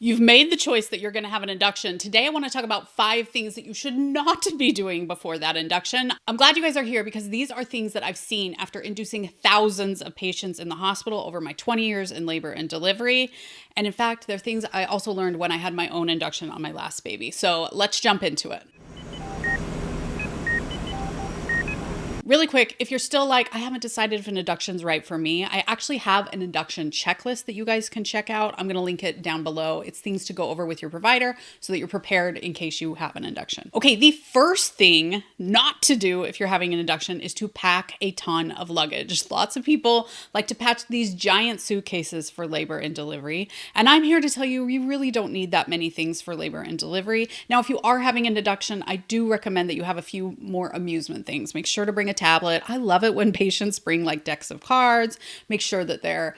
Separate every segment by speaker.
Speaker 1: You've made the choice that you're going to have an induction. Today, I want to talk about 5 things that you should not be doing before that induction. I'm glad you guys are here because these are things that I've seen after inducing thousands of patients in the hospital over my 20 years in labor and delivery. And in fact, they're things I also learned when I had my own induction on my last baby. So let's jump into it. Really quick, if you're still like, I haven't decided if an induction's right for me, I actually have an induction checklist that you guys can check out. I'm going to link it down below. It's things to go over with your provider so that you're prepared in case you have an induction. Okay, the first thing not to do if you're having an induction is to pack a ton of luggage. Lots of people like to pack these giant suitcases for labor and delivery. And I'm here to tell you, you really don't need that many things for labor and delivery. Now, if you are having an induction, I do recommend that you have a few more amusement things. Make sure to bring a tablet. I love it when patients bring like decks of cards. Make sure that their,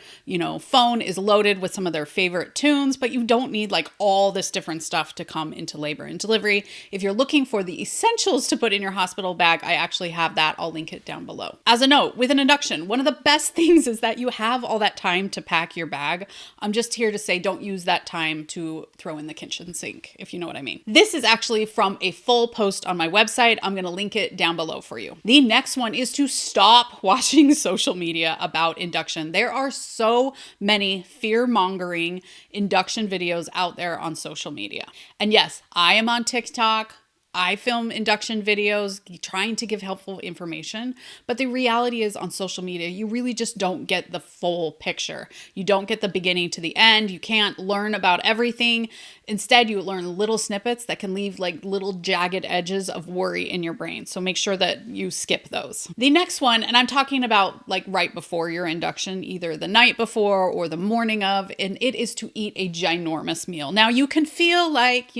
Speaker 1: phone is loaded with some of their favorite tunes, but you don't need like all this different stuff to come into labor and delivery. If you're looking for the essentials to put in your hospital bag, I actually have that. I'll link it down below. As a note, with an induction, one of the best things is that you have all that time to pack your bag. I'm just here to say, don't use that time to throw in the kitchen sink, if you know what I mean. This is actually from a full post on my website. I'm going to link it down below for you. The next one is to stop watching social media about induction. There are so many fear-mongering induction videos out there on social media. And yes, I am on TikTok. I film induction videos trying to give helpful information, but the reality is on social media, you really just don't get the full picture. You don't get the beginning to the end. You can't learn about everything. Instead, you learn little snippets that can leave like little jagged edges of worry in your brain. So make sure that you skip those. The next one, and I'm talking about like right before your induction, either the night before or the morning of, and it is to eat a ginormous meal. Now you can feel like,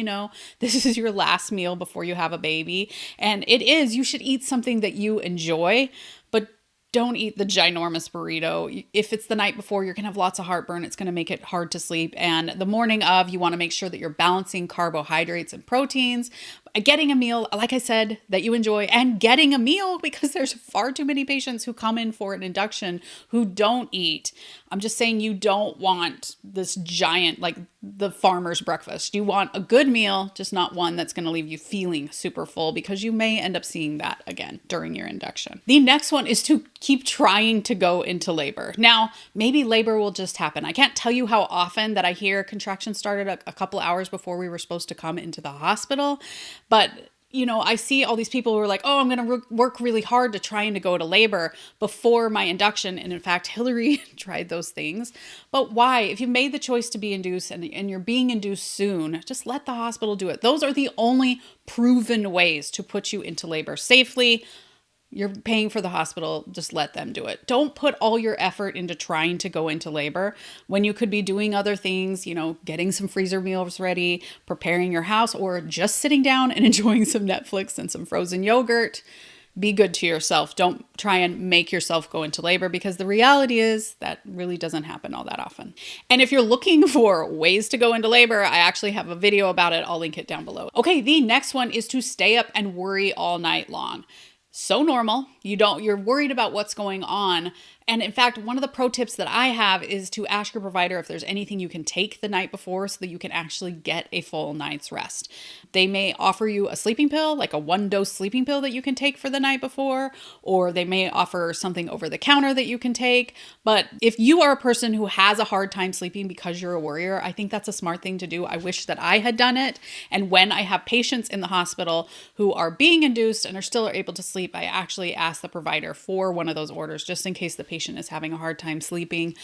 Speaker 1: this is your last meal before you have a baby. And it is, you should eat something that you enjoy, but don't eat the ginormous burrito. If it's the night before, you're going to have lots of heartburn. It's going to make it hard to sleep. And the morning of, you want to make sure that you're balancing carbohydrates and proteins, getting a meal, like I said, that you enjoy, and getting a meal because there's far too many patients who come in for an induction who don't eat. I'm just saying you don't want this giant, like the farmer's breakfast. You want a good meal, just not one that's going to leave you feeling super full because you may end up seeing that again during your induction. The next one is to keep trying to go into labor. Now, maybe labor will just happen. I can't tell you how often that I hear contractions started a couple hours before we were supposed to come into the hospital. But, I see all these people who are like, oh, I'm going to work really hard to trying to go to labor before my induction. And in fact, Hilary tried those things. But why? If you've made the choice to be induced and you're being induced soon, just let the hospital do it. Those are the only proven ways to put you into labor safely. You're paying for the hospital, just let them do it. Don't put all your effort into trying to go into labor when you could be doing other things, getting some freezer meals ready, preparing your house, or just sitting down and enjoying some Netflix and some frozen yogurt. Be good to yourself. Don't try and make yourself go into labor because the reality is that really doesn't happen all that often. And if you're looking for ways to go into labor, I actually have a video about it. I'll link it down below. Okay, the next one is to stay up and worry all night long. So normal. You're worried about what's going on. And in fact, one of the pro tips that I have is to ask your provider if there's anything you can take the night before so that you can actually get a full night's rest. They may offer you a sleeping pill, like a 1-dose sleeping pill that you can take for the night before, or they may offer something over the counter that you can take. But if you are a person who has a hard time sleeping because you're a worrier, I think that's a smart thing to do. I wish that I had done it. And when I have patients in the hospital who are being induced and are still able to sleep, I actually ask the provider for one of those orders just in case the patient is having a hard time sleeping.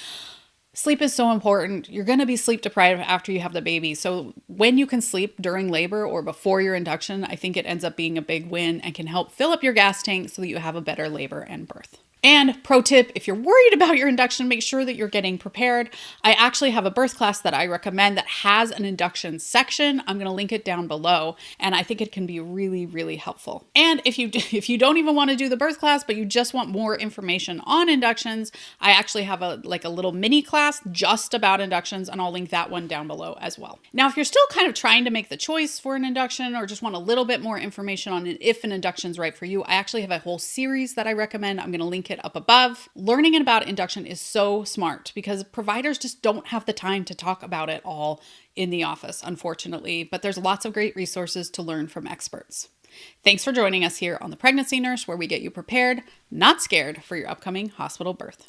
Speaker 1: Sleep is so important. You're going to be sleep deprived after you have the baby. So when you can sleep during labor or before your induction, I think it ends up being a big win and can help fill up your gas tank so that you have a better labor and birth. And pro tip, if you're worried about your induction, make sure that you're getting prepared. I actually have a birth class that I recommend that has an induction section. I'm going to link it down below, and I think it can be really, really helpful. And if you don't even want to do the birth class, but you just want more information on inductions, I actually have a little mini class just about inductions, and I'll link that one down below as well. Now, if you're still kind of trying to make the choice for an induction or just want a little bit more information on if an induction is right for you, I actually have a whole series that I recommend. I'm going to link it it up above. Learning about induction is so smart because providers just don't have the time to talk about it all in the office, unfortunately, but there's lots of great resources to learn from experts. Thanks for joining us here on The Pregnancy Nurse, where we get you prepared, not scared, for your upcoming hospital birth.